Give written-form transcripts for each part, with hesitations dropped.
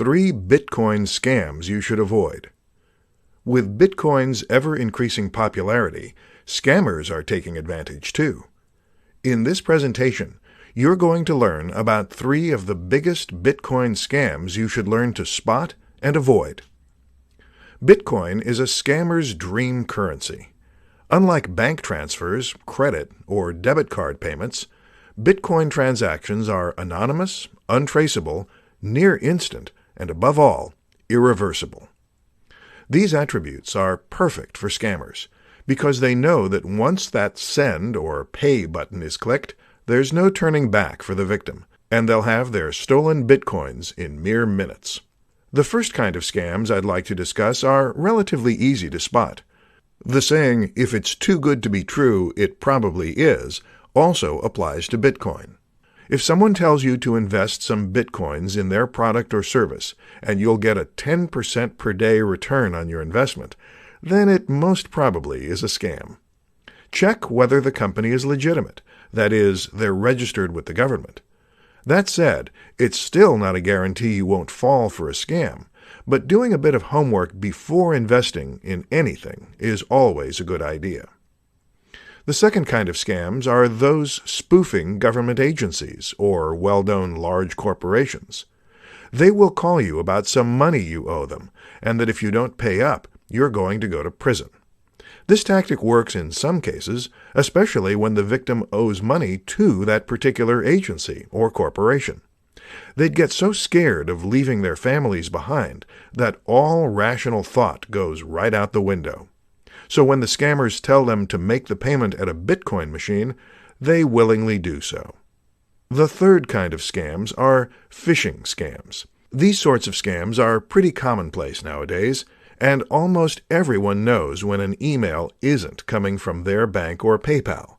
3 Bitcoin scams you should avoid. With Bitcoin's ever-increasing popularity, scammers are taking advantage too. In this presentation, you're going to learn about 3 of the biggest Bitcoin scams you should learn to spot and avoid. Bitcoin is a scammer's dream currency. Unlike bank transfers, credit, or debit card payments, Bitcoin transactions are anonymous, untraceable, near instant, and above all, irreversible. These attributes are perfect for scammers because they know that once that send or pay button is clicked, there's no turning back for the victim, and they'll have their stolen Bitcoins in mere minutes. The first kind of scams I'd like to discuss are relatively easy to spot. The saying, "If it's too good to be true, it probably is," also applies to Bitcoin. If someone tells you to invest some Bitcoins in their product or service, and you'll get a 10% per day return on your investment, then it most probably is a scam. Check whether the company is legitimate, that is, they're registered with the government. That said, it's still not a guarantee you won't fall for a scam, but doing a bit of homework before investing in anything is always a good idea. The second kind of scams are those spoofing government agencies or well-known large corporations. They will call you about some money you owe them, and that if you don't pay up, you're going to go to prison. This tactic works in some cases, especially when the victim owes money to that particular agency or corporation. They'd get so scared of leaving their families behind that all rational thought goes right out the window. So when the scammers tell them to make the payment at a Bitcoin machine, they willingly do so. The third kind of scams are phishing scams. These sorts of scams are pretty commonplace nowadays, and almost everyone knows when an email isn't coming from their bank or PayPal.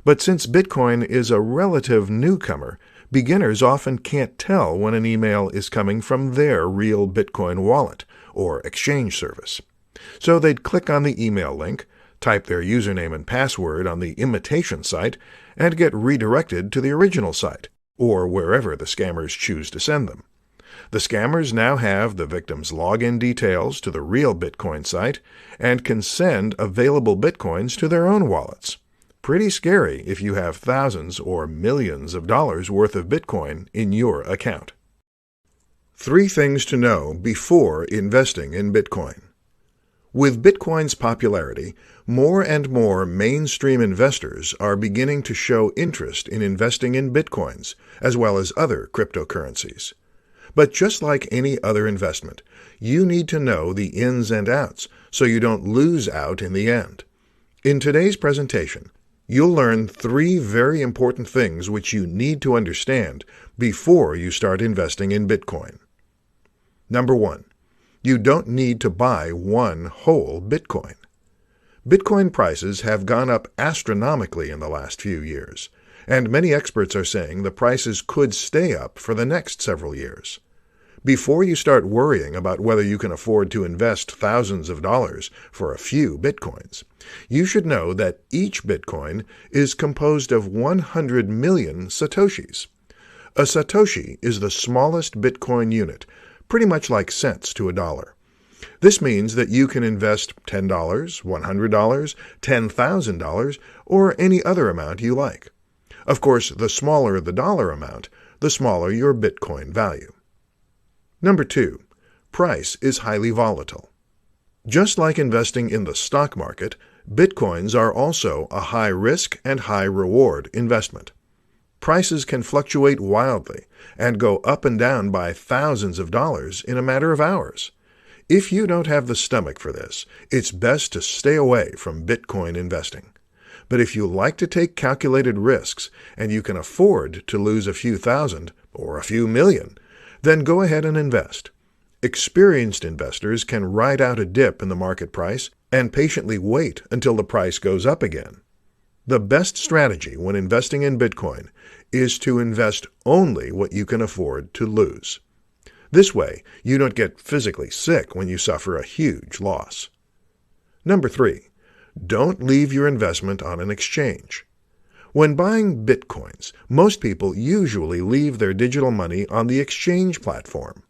But since Bitcoin is a relative newcomer, beginners often can't tell when an email is coming from their real Bitcoin wallet or exchange service. So they'd click on the email link, type their username and password on the imitation site, and get redirected to the original site, or wherever the scammers choose to send them. The scammers now have the victim's login details to the real Bitcoin site and can send available Bitcoins to their own wallets. Pretty scary if you have thousands or millions of dollars worth of Bitcoin in your account. 3 things to know before investing in Bitcoin. With Bitcoin's popularity, more and more mainstream investors are beginning to show interest in investing in Bitcoins, as well as other cryptocurrencies. But just like any other investment, you need to know the ins and outs so you don't lose out in the end. In today's presentation, you'll learn 3 very important things which you need to understand before you start investing in Bitcoin. Number 1. You don't need to buy one whole Bitcoin. Bitcoin prices have gone up astronomically in the last few years, and many experts are saying the prices could stay up for the next several years. Before you start worrying about whether you can afford to invest thousands of dollars for a few Bitcoins, you should know that each Bitcoin is composed of 100 million Satoshis. A Satoshi is the smallest Bitcoin unit, pretty much like cents to a dollar. This means that you can invest $10, $100, $10,000, or any other amount you like. Of course, the smaller the dollar amount, the smaller your Bitcoin value. Number 2. Price is highly volatile. Just like investing in the stock market, Bitcoins are also a high-risk and high-reward investment. Prices can fluctuate wildly and go up and down by thousands of dollars in a matter of hours. If you don't have the stomach for this, it's best to stay away from Bitcoin investing. But if you like to take calculated risks and you can afford to lose a few thousand or a few million, then go ahead and invest. Experienced investors can ride out a dip in the market price and patiently wait until the price goes up again. The best strategy when investing in Bitcoin is to invest only what you can afford to lose. This way, you don't get physically sick when you suffer a huge loss. Number 3. Don't leave your investment on an exchange. When buying Bitcoins, most people usually leave their digital money on the exchange platform.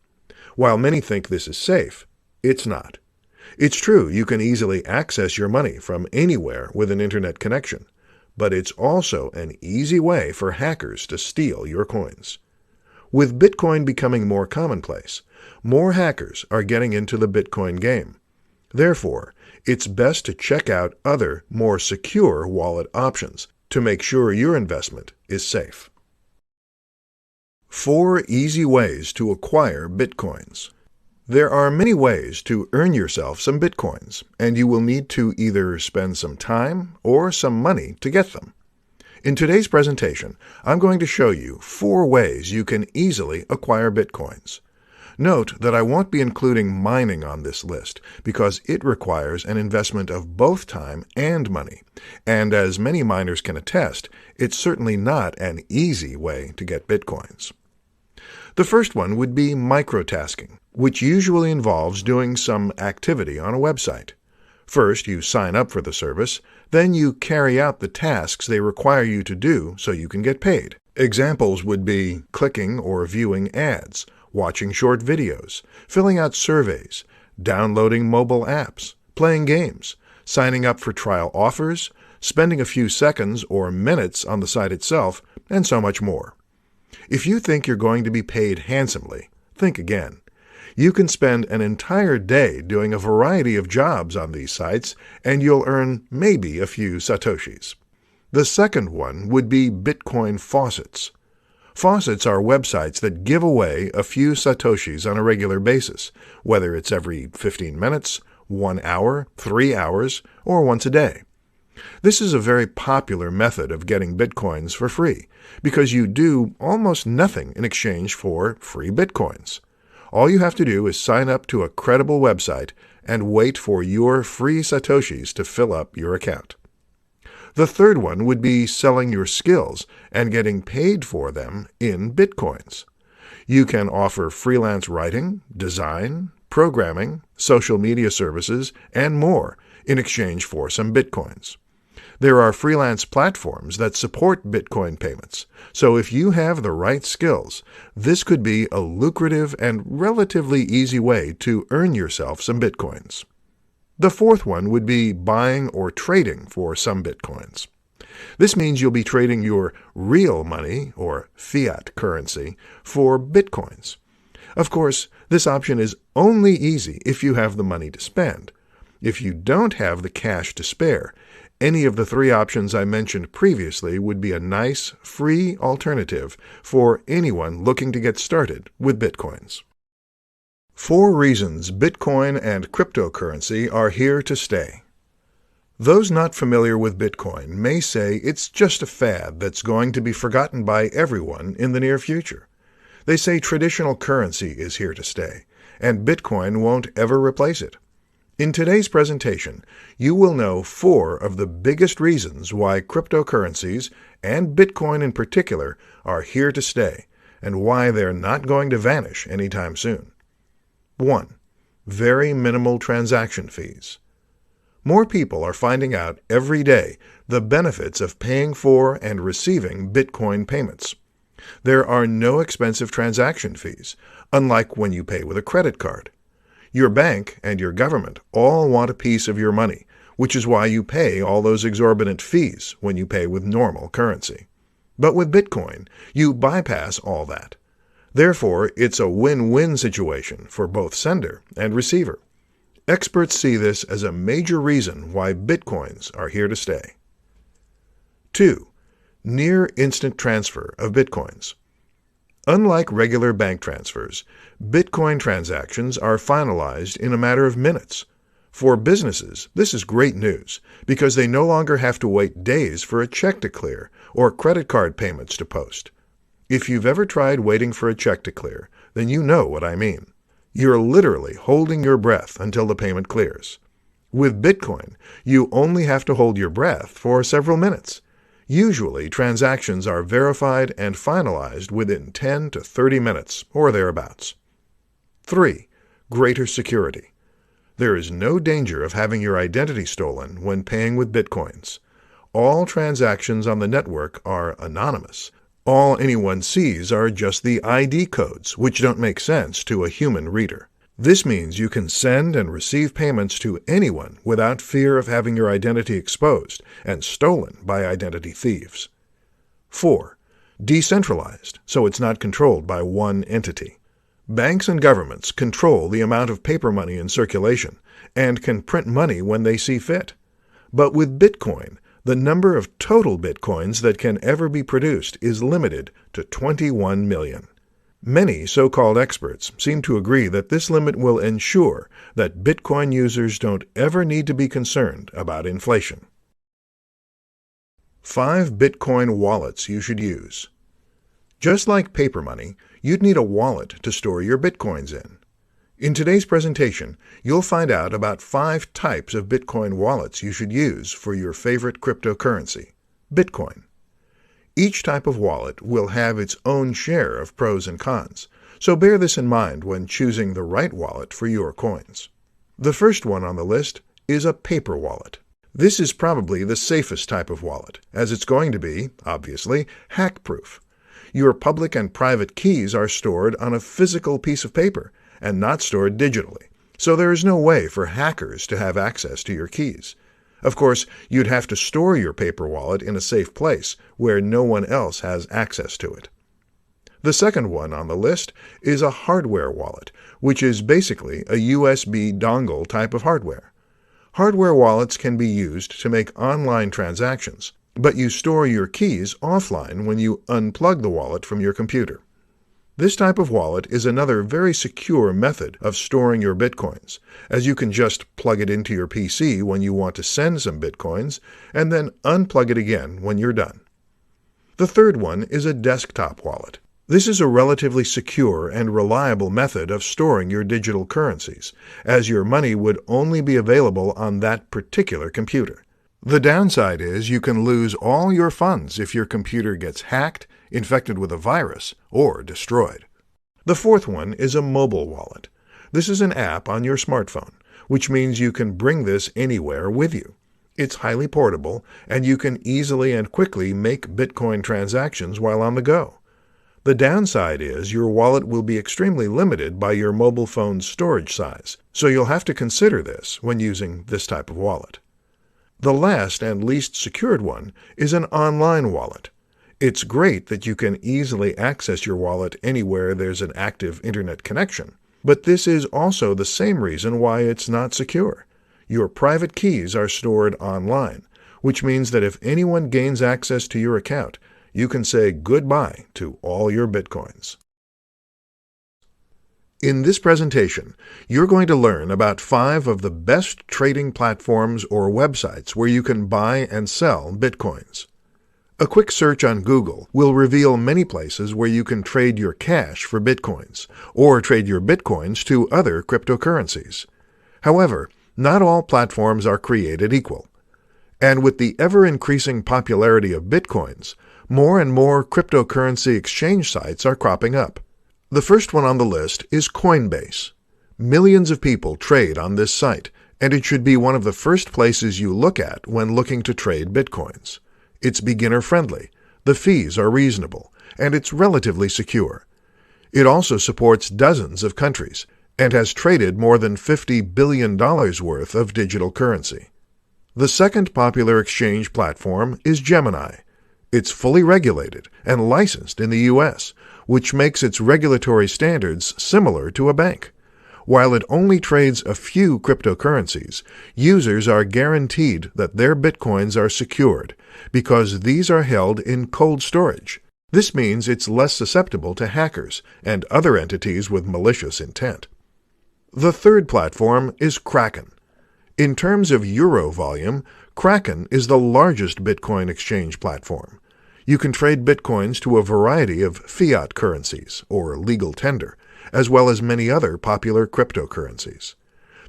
While many think this is safe, it's not. It's true you can easily access your money from anywhere with an internet connection, but it's also an easy way for hackers to steal your coins. With Bitcoin becoming more commonplace, more hackers are getting into the Bitcoin game. Therefore, it's best to check out other, more secure wallet options to make sure your investment is safe. 4 easy ways to acquire Bitcoins. There are many ways to earn yourself some Bitcoins, and you will need to either spend some time or some money to get them. In today's presentation, I'm going to show you 4 ways you can easily acquire Bitcoins. Note that I won't be including mining on this list because it requires an investment of both time and money, and as many miners can attest, it's certainly not an easy way to get Bitcoins. The first one would be microtasking, which usually involves doing some activity on a website. First, you sign up for the service, then you carry out the tasks they require you to do so you can get paid. Examples would be clicking or viewing ads, watching short videos, filling out surveys, downloading mobile apps, playing games, signing up for trial offers, spending a few seconds or minutes on the site itself, and so much more. If you think you're going to be paid handsomely, think again. You can spend an entire day doing a variety of jobs on these sites, and you'll earn maybe a few satoshis. The second one would be Bitcoin faucets. Faucets are websites that give away a few satoshis on a regular basis, whether it's every 15 minutes, 1 hour, 3 hours, or once a day. This is a very popular method of getting Bitcoins for free, because you do almost nothing in exchange for free Bitcoins. All you have to do is sign up to a credible website and wait for your free satoshis to fill up your account. The third one would be selling your skills and getting paid for them in Bitcoins. You can offer freelance writing, design, programming, social media services, and more in exchange for some Bitcoins. There are freelance platforms that support Bitcoin payments, so if you have the right skills, this could be a lucrative and relatively easy way to earn yourself some Bitcoins. The fourth one would be buying or trading for some Bitcoins. This means you'll be trading your real money, or fiat currency, for Bitcoins. Of course, this option is only easy if you have the money to spend. If you don't have the cash to spare, any of the 3 options I mentioned previously would be a nice, free alternative for anyone looking to get started with Bitcoins. 4 reasons Bitcoin and cryptocurrency are here to stay. Those not familiar with Bitcoin may say it's just a fad that's going to be forgotten by everyone in the near future. They say traditional currency is here to stay, and Bitcoin won't ever replace it. In today's presentation, you will know 4 of the biggest reasons why cryptocurrencies, and Bitcoin in particular, are here to stay, and why they're not going to vanish anytime soon. 1. Very minimal transaction fees. More people are finding out every day the benefits of paying for and receiving Bitcoin payments. There are no expensive transaction fees, unlike when you pay with a credit card. Your bank and your government all want a piece of your money, which is why you pay all those exorbitant fees when you pay with normal currency. But with Bitcoin, you bypass all that. Therefore, it's a win-win situation for both sender and receiver. Experts see this as a major reason why Bitcoins are here to stay. 2. Near instant transfer of Bitcoins. Unlike regular bank transfers, Bitcoin transactions are finalized in a matter of minutes. For businesses, this is great news because they no longer have to wait days for a check to clear or credit card payments to post. If you've ever tried waiting for a check to clear, then you know what I mean. You're literally holding your breath until the payment clears. With Bitcoin, you only have to hold your breath for several minutes. Usually, transactions are verified and finalized within 10 to 30 minutes, or thereabouts. 3. Greater security. There is no danger of having your identity stolen when paying with Bitcoins. All transactions on the network are anonymous. All anyone sees are just the ID codes, which don't make sense to a human reader. This means you can send and receive payments to anyone without fear of having your identity exposed and stolen by identity thieves. 4. Decentralized, so it's not controlled by one entity. Banks and governments control the amount of paper money in circulation and can print money when they see fit. But with Bitcoin, the number of total Bitcoins that can ever be produced is limited to 21 million. Many so-called experts seem to agree that this limit will ensure that Bitcoin users don't ever need to be concerned about inflation. 5 Bitcoin wallets you should use. Just like paper money, you'd need a wallet to store your Bitcoins in. In today's presentation, you'll find out about 5 types of Bitcoin wallets you should use for your favorite cryptocurrency, Bitcoin. Each type of wallet will have its own share of pros and cons, so bear this in mind when choosing the right wallet for your coins. The first one on the list is a paper wallet. This is probably the safest type of wallet, as it's going to be, obviously, hack-proof. Your public and private keys are stored on a physical piece of paper and not stored digitally, so there is no way for hackers to have access to your keys. Of course, you'd have to store your paper wallet in a safe place where no one else has access to it. The second one on the list is a hardware wallet, which is basically a USB dongle type of hardware. Hardware wallets can be used to make online transactions, but you store your keys offline when you unplug the wallet from your computer. This type of wallet is another very secure method of storing your Bitcoins, as you can just plug it into your PC when you want to send some Bitcoins, and then unplug it again when you're done. The third one is a desktop wallet. This is a relatively secure and reliable method of storing your digital currencies, as your money would only be available on that particular computer. The downside is you can lose all your funds if your computer gets hacked, infected with a virus, or destroyed. The fourth one is a mobile wallet. This is an app on your smartphone, which means you can bring this anywhere with you. It's highly portable, and you can easily and quickly make Bitcoin transactions while on the go. The downside is your wallet will be extremely limited by your mobile phone's storage size, so you'll have to consider this when using this type of wallet. The last and least secured one is an online wallet. It's great that you can easily access your wallet anywhere there's an active internet connection, but this is also the same reason why it's not secure. Your private keys are stored online, which means that if anyone gains access to your account, you can say goodbye to all your Bitcoins. In this presentation, you're going to learn about 5 of the best trading platforms or websites where you can buy and sell Bitcoins. A quick search on Google will reveal many places where you can trade your cash for Bitcoins, or trade your Bitcoins to other cryptocurrencies. However, not all platforms are created equal. And with the ever-increasing popularity of Bitcoins, more and more cryptocurrency exchange sites are cropping up. The first one on the list is Coinbase. Millions of people trade on this site, and it should be one of the first places you look at when looking to trade Bitcoins. It's beginner-friendly, the fees are reasonable, and it's relatively secure. It also supports dozens of countries, and has traded more than $50 billion worth of digital currency. The second popular exchange platform is Gemini. It's fully regulated and licensed in the U.S., which makes its regulatory standards similar to a bank. While it only trades a few cryptocurrencies, users are guaranteed that their Bitcoins are secured because these are held in cold storage. This means it's less susceptible to hackers and other entities with malicious intent. The third platform is Kraken. In terms of euro volume, Kraken is the largest Bitcoin exchange platform. You can trade Bitcoins to a variety of fiat currencies, or legal tender, as well as many other popular cryptocurrencies.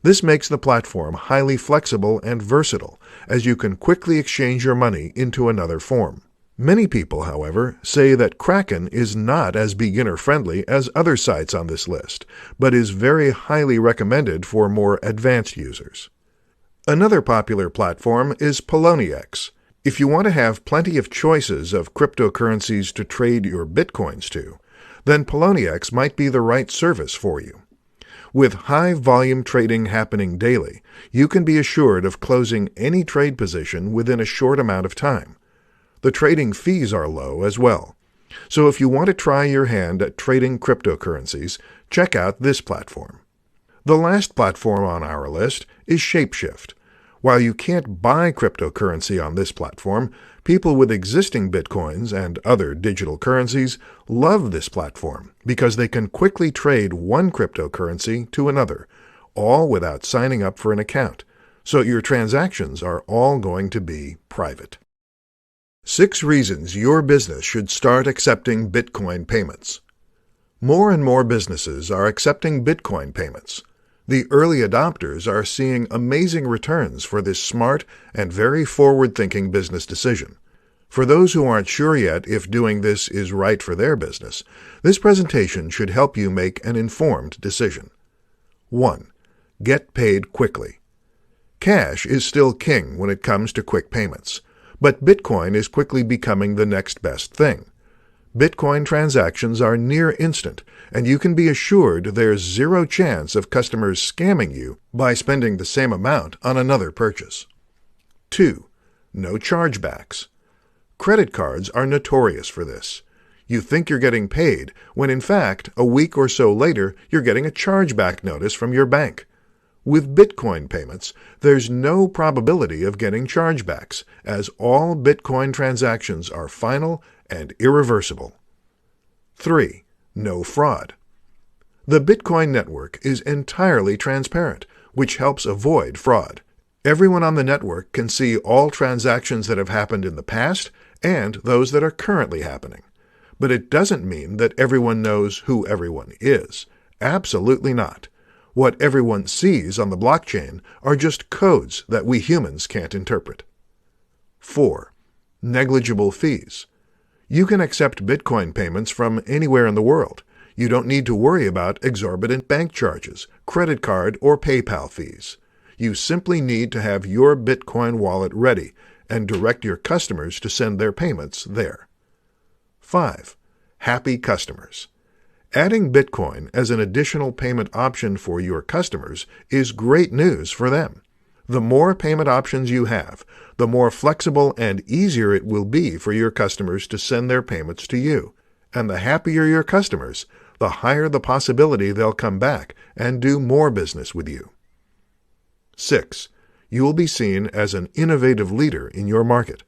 This makes the platform highly flexible and versatile, as you can quickly exchange your money into another form. Many people, however, say that Kraken is not as beginner-friendly as other sites on this list, but is very highly recommended for more advanced users. Another popular platform is Poloniex. If you want to have plenty of choices of cryptocurrencies to trade your bitcoins to, then Poloniex might be the right service for you. With high-volume trading happening daily, you can be assured of closing any trade position within a short amount of time. The trading fees are low as well. So if you want to try your hand at trading cryptocurrencies, check out this platform. The last platform on our list is Shapeshift. While you can't buy cryptocurrency on this platform, people with existing bitcoins and other digital currencies love this platform because they can quickly trade one cryptocurrency to another, all without signing up for an account. So your transactions are all going to be private. 6 reasons your business should start accepting Bitcoin payments. More and more businesses are accepting Bitcoin payments. The early adopters are seeing amazing returns for this smart and very forward-thinking business decision. For those who aren't sure yet if doing this is right for their business, this presentation should help you make an informed decision. 1. Get paid quickly. Cash is still king when it comes to quick payments, but Bitcoin is quickly becoming the next best thing. Bitcoin transactions are near instant, and you can be assured there's zero chance of customers scamming you by spending the same amount on another purchase. 2. No chargebacks. Credit cards are notorious for this. You think you're getting paid, when in fact, a week or so later, you're getting a chargeback notice from your bank. With Bitcoin payments, there's no probability of getting chargebacks, as all Bitcoin transactions are final and irreversible. 3. No fraud. The Bitcoin network is entirely transparent, which helps avoid fraud. Everyone on the network can see all transactions that have happened in the past and those that are currently happening. But it doesn't mean that everyone knows who everyone is. Absolutely not. What everyone sees on the blockchain are just codes that we humans can't interpret. 4. Negligible fees. You can accept Bitcoin payments from anywhere in the world. You don't need to worry about exorbitant bank charges, credit card, or PayPal fees. You simply need to have your Bitcoin wallet ready and direct your customers to send their payments there. 5. Happy customers. Adding Bitcoin as an additional payment option for your customers is great news for them. The more payment options you have, the more flexible and easier it will be for your customers to send their payments to you. And the happier your customers, the higher the possibility they'll come back and do more business with you. 6. You will be seen as an innovative leader in your market.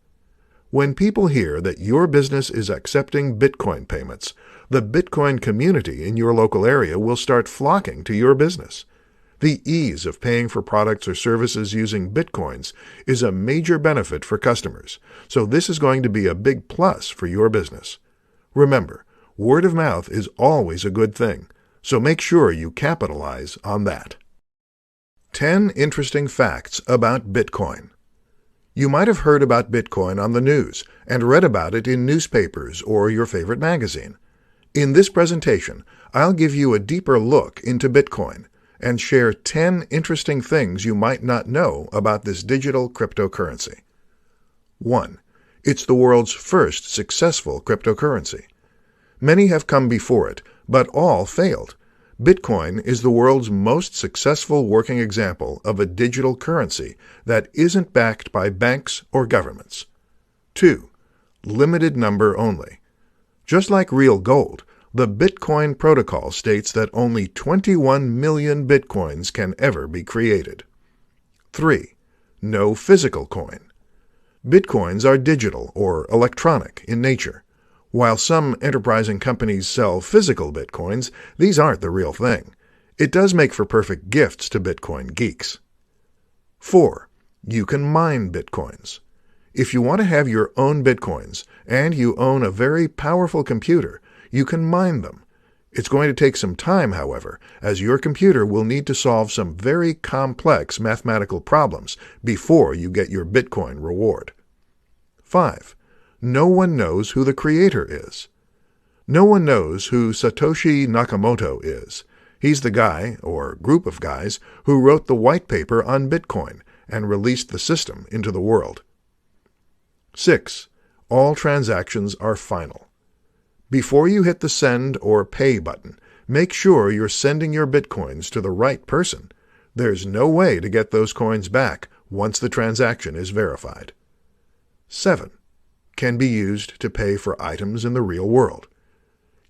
When people hear that your business is accepting Bitcoin payments, the Bitcoin community in your local area will start flocking to your business. The ease of paying for products or services using Bitcoins is a major benefit for customers, so this is going to be a big plus for your business. Remember, word of mouth is always a good thing, so make sure you capitalize on that. 10 interesting facts about Bitcoin. You might have heard about Bitcoin on the news and read about it in newspapers or your favorite magazine. In this presentation, I'll give you a deeper look into Bitcoin and share 10 interesting things you might not know about this digital cryptocurrency. 1. It's the world's first successful cryptocurrency. Many have come before it, but all failed. Bitcoin is the world's most successful working example of a digital currency that isn't backed by banks or governments. 2. Limited number only. Just like real gold, the Bitcoin protocol states that only 21 million Bitcoins can ever be created. 3. No physical coin. Bitcoins are digital or electronic in nature. While some enterprising companies sell physical Bitcoins, these aren't the real thing. It does make for perfect gifts to Bitcoin geeks. 4. You can mine Bitcoins. If you want to have your own Bitcoins and you own a very powerful computer, you can mine them. It's going to take some time, however, as your computer will need to solve some very complex mathematical problems before you get your Bitcoin reward. 5. No one knows who the creator is. No one knows who Satoshi Nakamoto is. He's the guy, or group of guys, who wrote the white paper on Bitcoin and released the system into the world. 6. All transactions are final. Before you hit the send or pay button, make sure you're sending your Bitcoins to the right person. There's no way to get those coins back once the transaction is verified. 7. Can be used to pay for items in the real world.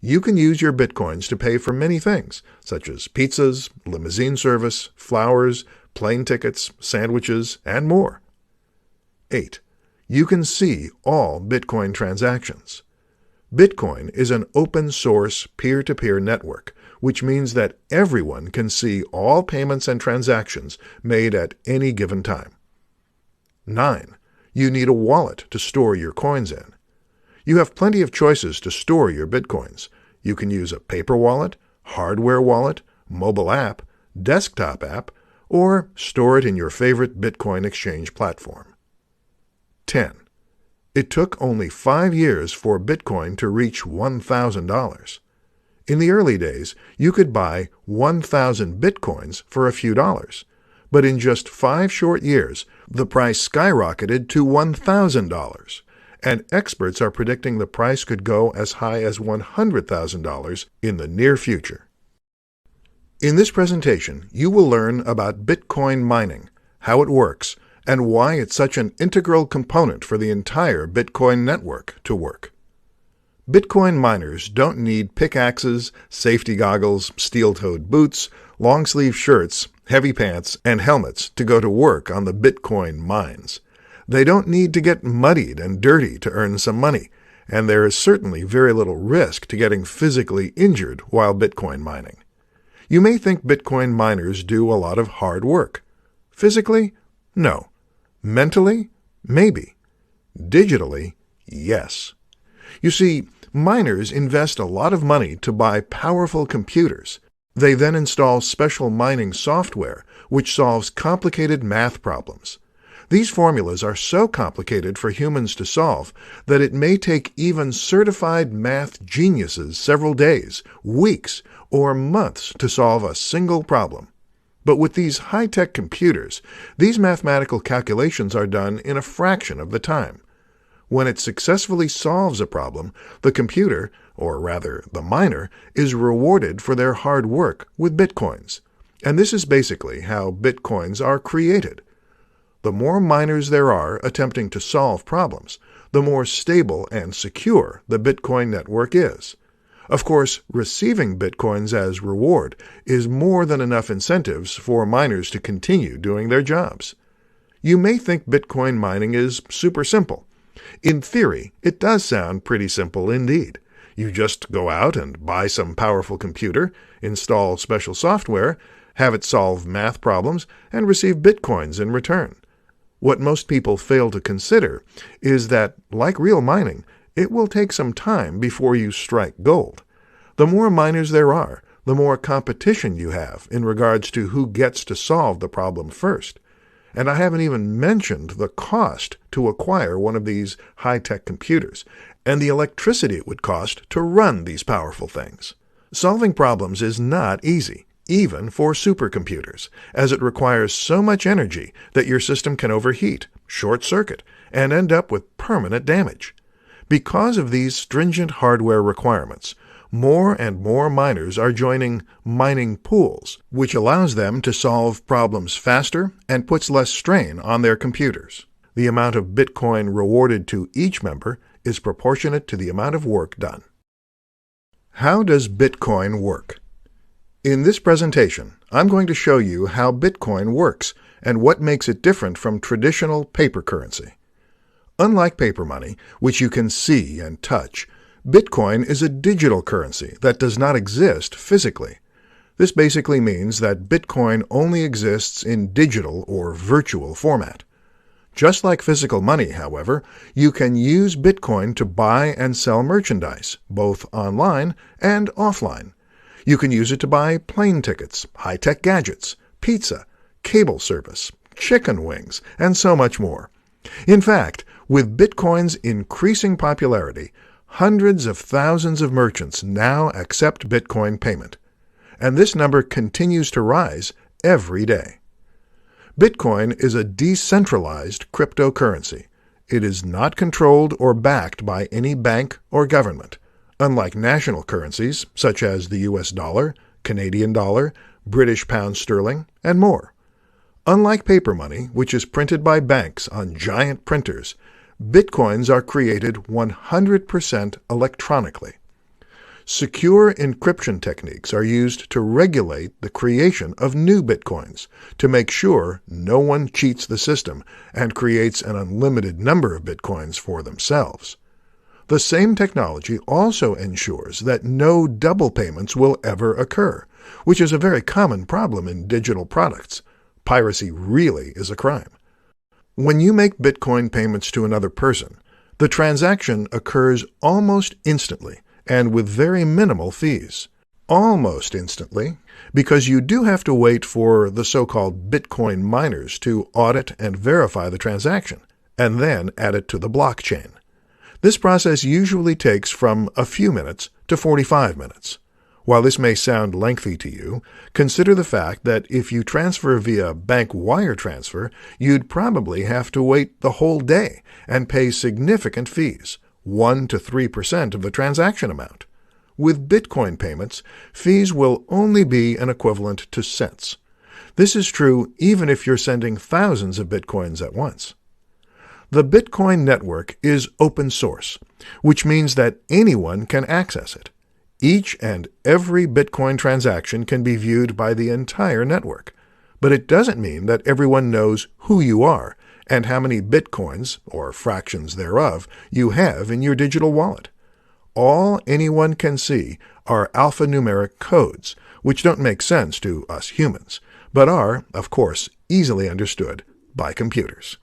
You can use your Bitcoins to pay for many things, such as pizzas, limousine service, flowers, plane tickets, sandwiches, and more. 8. You can see all Bitcoin transactions. Bitcoin is an open-source peer-to-peer network, which means that everyone can see all payments and transactions made at any given time. 9. You need a wallet to store your coins in. You have plenty of choices to store your Bitcoins. You can use a paper wallet, hardware wallet, mobile app, desktop app, or store it in your favorite Bitcoin exchange platform. 10. It took only 5 years for Bitcoin to reach $1,000. In the early days, you could buy 1,000 Bitcoins for a few dollars. But in just 5 short years, the price skyrocketed to $1,000, and experts are predicting the price could go as high as $100,000 in the near future. In this presentation, you will learn about Bitcoin mining, how it works, and why it's such an integral component for the entire Bitcoin network to work. Bitcoin miners don't need pickaxes, safety goggles, steel-toed boots, long-sleeve shirts, heavy pants, and helmets to go to work on the Bitcoin mines. They don't need to get muddied and dirty to earn some money, and there is certainly very little risk to getting physically injured while Bitcoin mining. You may think Bitcoin miners do a lot of hard work. Physically? No. Mentally? Maybe. Digitally? Yes. You see, miners invest a lot of money to buy powerful computers. They then install special mining software, which solves complicated math problems. These formulas are so complicated for humans to solve that it may take even certified math geniuses several days, weeks, or months to solve a single problem. But with these high-tech computers, these mathematical calculations are done in a fraction of the time. When it successfully solves a problem, the computer, or rather the miner, is rewarded for their hard work with Bitcoins. And this is basically how Bitcoins are created. The more miners there are attempting to solve problems, the more stable and secure the Bitcoin network is. Of course, receiving Bitcoins as reward is more than enough incentives for miners to continue doing their jobs. You may think Bitcoin mining is super simple. In theory, it does sound pretty simple indeed. You just go out and buy some powerful computer, install special software, have it solve math problems, and receive Bitcoins in return. What most people fail to consider is that, like real mining, it will take some time before you strike gold. The more miners there are, the more competition you have in regards to who gets to solve the problem first. And I haven't even mentioned the cost to acquire one of these high-tech computers, and the electricity it would cost to run these powerful things. Solving problems is not easy, even for supercomputers, as it requires so much energy that your system can overheat, short-circuit, and end up with permanent damage. Because of these stringent hardware requirements, more and more miners are joining mining pools, which allows them to solve problems faster and puts less strain on their computers. The amount of Bitcoin rewarded to each member is proportionate to the amount of work done. How does Bitcoin work? In this presentation, I'm going to show you how Bitcoin works and what makes it different from traditional paper currency. Unlike paper money, which you can see and touch, Bitcoin is a digital currency that does not exist physically. This basically means that Bitcoin only exists in digital or virtual format. Just like physical money, however, you can use Bitcoin to buy and sell merchandise, both online and offline. You can use it to buy plane tickets, high-tech gadgets, pizza, cable service, chicken wings, and so much more. In fact, with Bitcoin's increasing popularity, hundreds of thousands of merchants now accept Bitcoin payment, and this number continues to rise every day. Bitcoin is a decentralized cryptocurrency. It is not controlled or backed by any bank or government, unlike national currencies such as the US dollar, Canadian dollar, British pound sterling, and more. Unlike paper money, which is printed by banks on giant printers, Bitcoins are created 100% electronically. Secure encryption techniques are used to regulate the creation of new Bitcoins to make sure no one cheats the system and creates an unlimited number of Bitcoins for themselves. The same technology also ensures that no double payments will ever occur, which is a very common problem in digital products. Piracy really is a crime. When you make Bitcoin payments to another person, the transaction occurs almost instantly and with very minimal fees. Almost instantly, because you do have to wait for the so-called Bitcoin miners to audit and verify the transaction, and then add it to the blockchain. This process usually takes from a few minutes to 45 minutes. While this may sound lengthy to you, consider the fact that if you transfer via bank wire transfer, you'd probably have to wait the whole day and pay significant fees, 1 to 3% of the transaction amount. With Bitcoin payments, fees will only be an equivalent to cents. This is true even if you're sending thousands of Bitcoins at once. The Bitcoin network is open source, which means that anyone can access it. Each and every Bitcoin transaction can be viewed by the entire network, but it doesn't mean that everyone knows who you are and how many Bitcoins, or fractions thereof, you have in your digital wallet. All anyone can see are alphanumeric codes, which don't make sense to us humans, but are, of course, easily understood by computers.